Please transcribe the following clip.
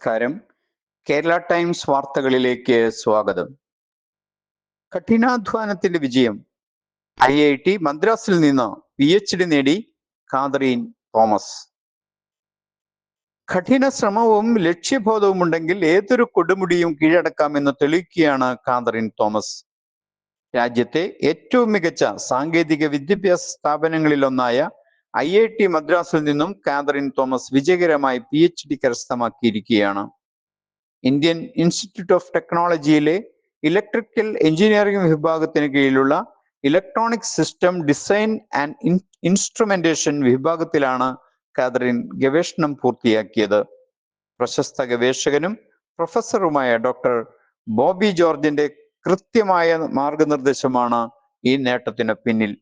നമസ്കാരം. കേരള ടൈംസ് വാർത്തകളിലേക്ക് സ്വാഗതം. കഠിനാധ്വാനത്തിന്റെ വിജയം. IIT മദ്രാസിൽ നിന്ന് PhD നേടി കാതറീൻ തോമസ്. കഠിന ശ്രമവും ലക്ഷ്യബോധവും ഉണ്ടെങ്കിൽ ഏതൊരു കൊടുമുടിയും കീഴടക്കാമെന്ന് തെളിയിക്കുകയാണ് കാതറീൻ തോമസ്. രാജ്യത്തെ ഏറ്റവും മികച്ച സാങ്കേതിക വിദ്യാഭ്യാസ സ്ഥാപനങ്ങളിലൊന്നായ IIT മദ്രാസിൽ നിന്നും കാതറീൻ തോമസ് വിജയകരമായി PhD കരസ്ഥമാക്കിയിരിക്കുകയാണ്. ഇന്ത്യൻ ഇൻസ്റ്റിറ്റ്യൂട്ട് ഓഫ് ടെക്നോളജിയിലെ ഇലക്ട്രിക്കൽ എഞ്ചിനീയറിംഗ് വിഭാഗത്തിന് കീഴിലുള്ള electronic system design and instrumentation വിഭാഗത്തിലാണ് കാതറീൻ ഗവേഷണം പൂർത്തിയാക്കിയത്. പ്രശസ്ത ഗവേഷകനും പ്രൊഫസറുമായ ഡോക്ടർ ബോബി ജോർജിന്റെ കൃത്യമായ മാർഗനിർദ്ദേശമാണ് ഈ നേട്ടത്തിന് പിന്നിൽ.